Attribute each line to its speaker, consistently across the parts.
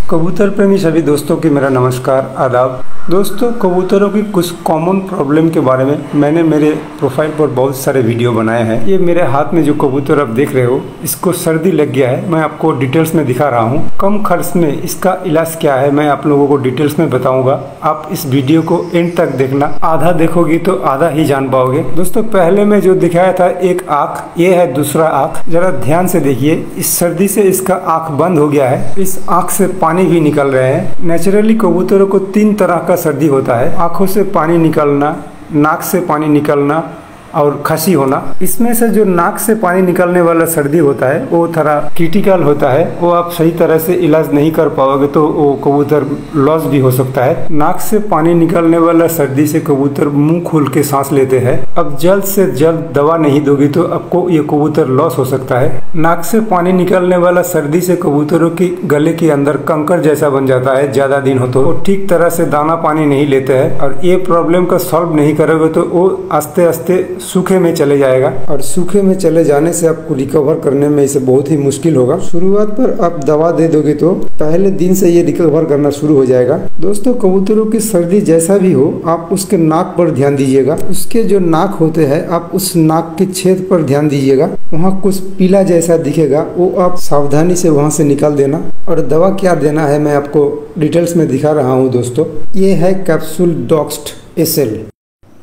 Speaker 1: कबूतर प्रेमी सभी दोस्तों की मेरा नमस्कार, आदाब। दोस्तों, कबूतरों की कुछ कॉमन प्रॉब्लम के बारे में मैंने मेरे प्रोफाइल पर बहुत सारे वीडियो बनाए हैं। ये मेरे हाथ में जो कबूतर आप देख रहे हो, इसको सर्दी लग गया है। मैं आपको डिटेल्स में दिखा रहा हूँ। कम खर्च में इसका इलाज क्या है मैं आप लोगों को डिटेल्स में बताऊंगा। आप इस वीडियो को एंड तक देखना, आधा देखोगी तो आधा ही जान पाओगे। दोस्तों, पहले मैं जो दिखाया था एक आँख, ये है दूसरा आँख। जरा ध्यान से देखिए, इस सर्दी से इसका आँख बंद हो गया है। इस आँख से पानी भी निकल रहे हैं। नेचुरली कबूतरों को 3 तरह का सर्दी होता है: आंखों से पानी निकलना, नाक से पानी निकलना और खांसी होना। इसमें से जो नाक से पानी निकलने वाला सर्दी होता है वो थोड़ा क्रिटिकल होता है। वो आप सही तरह से इलाज नहीं कर पाओगे तो वो कबूतर लॉस भी हो सकता है। नाक से पानी निकलने वाला सर्दी से कबूतर मुंह खोल के सांस लेते हैं। अब जल्द से जल्द दवा नहीं दोगी तो आपको ये कबूतर लॉस हो सकता है। नाक से पानी निकलने वाला सर्दी से कबूतरों की गले के अंदर कंकर जैसा बन जाता है। ज्यादा दिन हो तो वो ठीक तरह से दाना पानी नहीं लेते हैं और ये प्रॉब्लम का सॉल्व नहीं करोगे तो वो आस्ते आस्ते सूखे में चले जाएगा और सूखे में चले जाने से आपको रिकवर करने में इसे बहुत ही मुश्किल होगा। शुरुआत पर आप दवा दे दोगे तो पहले दिन से ये रिकवर करना शुरू हो जाएगा। दोस्तों, कबूतरों की सर्दी जैसा भी हो, आप उसके नाक पर ध्यान दीजिएगा। उसके जो नाक होते हैं, आप उस नाक के छेद पर ध्यान दीजिएगा। वहाँ कुछ पीला जैसा दिखेगा, वो आप सावधानी से वहाँ से निकाल देना। और दवा क्या देना है मैं आपको डिटेल्स में दिखा रहा हूँ। दोस्तों, ये है कैप्सूल डॉक्स्ट एसएल।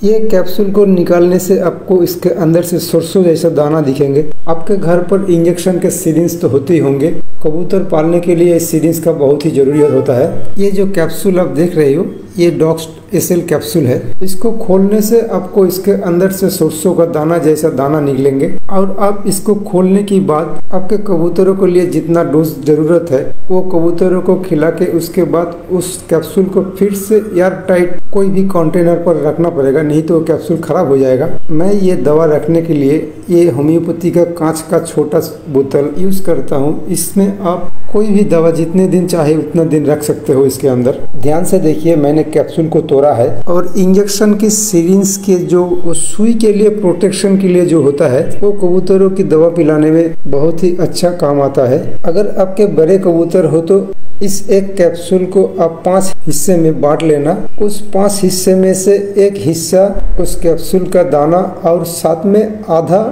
Speaker 1: ये कैप्सूल को निकालने से आपको इसके अंदर से सरसों जैसा दाना दिखेंगे। आपके घर पर इंजेक्शन के सिरिंज तो होते ही होंगे। कबूतर पालने के लिए इस सिरिंज का बहुत ही जरूरत होता है। ये जो कैप्सूल आप देख रहे हो, ये डॉक्स्ट एसएल कैप्सूल है। इसको खोलने से आपको इसके अंदर से सरसों का दाना जैसा दाना निकलेंगे और आप इसको खोलने के बाद आपके कबूतरों के लिए जितना डोज जरूरत है वो कबूतरों को खिला के उसके बाद उस कैप्सूल को फिर से एयर टाइट कोई भी कंटेनर पर रखना पड़ेगा, नहीं तो कैप्सूल खराब हो जाएगा। मैं ये दवा रखने के लिए ये होम्योपैथी का कांच का छोटा बोतल यूज करता हूँ। इसमें आप कोई भी दवा जितने दिन चाहे उतना दिन रख सकते हो। इसके अंदर ध्यान से देखिए, मैंने कैप्सूल को तोड़ा है और इंजेक्शन की सिरिंज के जो सुई के लिए प्रोटेक्शन के लिए जो होता है वो कबूतरों की दवा पिलाने में बहुत ही अच्छा काम आता है। अगर आपके बड़े कबूतर हो तो इस एक कैप्सूल को आप 5 हिस्से में बांट लेना। उस 5 हिस्से में से एक हिस्सा उस कैप्सूल का दाना और साथ में आधा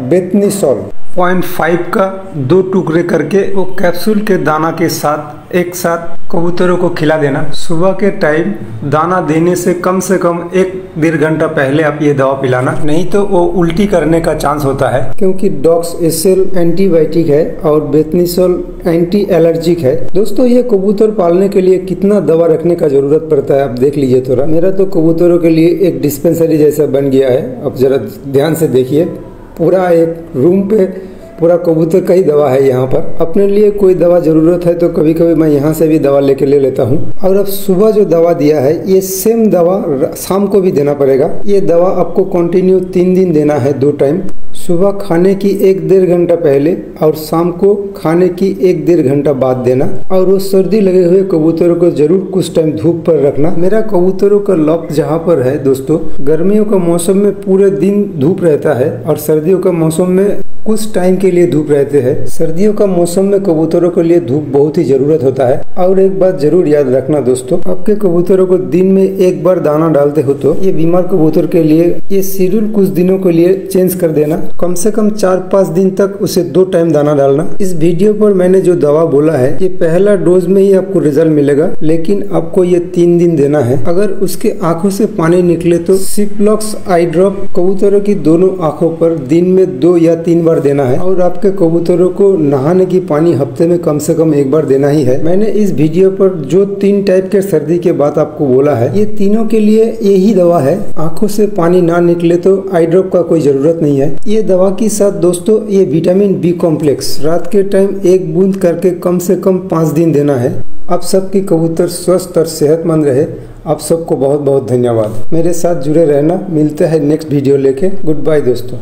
Speaker 1: बेतनीसॉल 0.5 का 2 टुकड़े करके वो कैप्सूल के दाना के साथ एक साथ कबूतरों को खिला देना। सुबह के टाइम दाना देने से कम 1-1.5 घंटा पहले आप ये दवा पिलाना, नहीं तो वो उल्टी करने का चांस होता है। क्योंकि डॉक्स एसएल एंटीबायोटिक है और बेतनीसॉल एंटी एलर्जिक है। दोस्तों, ये कबूतर पालने के लिए कितना दवा रखने का जरूरत पड़ता है आप देख लीजिए थोड़ा। मेरा तो कबूतरों के लिए एक डिस्पेंसरी जैसा बन गया है। अब जरा ध्यान से देखिए, पूरा एक रूम पे पूरा कबूतर का ही दवा है। यहाँ पर अपने लिए कोई दवा जरूरत है तो कभी कभी मैं यहाँ से भी दवा ले लेता हूँ। और अब सुबह जो दवा दिया है, ये सेम दवा शाम को भी देना पड़ेगा। ये दवा आपको कंटिन्यू 3 दिन देना है, 2 टाइम। सुबह खाने की 1-1.5 घंटा पहले और शाम को खाने की 1-1.5 घंटा बाद देना। और वो सर्दी लगे हुए कबूतरों को जरूर कुछ टाइम धूप पर रखना। मेरा कबूतरों का लॉक जहाँ पर है दोस्तों, गर्मियों का मौसम में पूरे दिन धूप रहता है और सर्दियों का मौसम में कुछ टाइम के लिए धूप रहते हैं। सर्दियों का मौसम में कबूतरों के लिए धूप बहुत ही जरूरत होता है। और एक बात जरूर याद रखना दोस्तों, आपके कबूतरों को दिन में 1 बार दाना डालते हो तो ये बीमार कबूतर के लिए ये शेड्यूल कुछ दिनों के लिए चेंज कर देना। कम से कम 4-5 दिन तक उसे 2 टाइम दाना डालना। इस वीडियो पर मैंने जो दवा बोला है, ये पहला डोज में ही आपको रिजल्ट मिलेगा, लेकिन आपको ये 3 दिन देना है। अगर उसके आंखों से पानी निकले तो सिप्लॉक्स आई ड्रॉप कबूतरों की दोनों आंखों पर दिन में 2 या 3 बार देना है। और आपके कबूतरों को नहाने की पानी हफ्ते में कम से कम 1 बार देना ही है। मैंने इस वीडियो पर जो 3 टाइप के सर्दी के बात आपको बोला है, ये तीनों के लिए यही दवा है। आंखों से पानी ना निकले तो आई ड्रॉप का कोई जरूरत नहीं है। ये दवा के साथ दोस्तों ये विटामिन बी कॉम्प्लेक्स रात के टाइम 1 बूंद करके कम से कम 5 दिन देना है। आप सबकी कबूतर स्वस्थ और सेहतमंद रहे। आप सबको बहुत बहुत धन्यवाद। मेरे साथ जुड़े रहना। मिलते हैं नेक्स्ट वीडियो लेके। गुड बाय दोस्तों।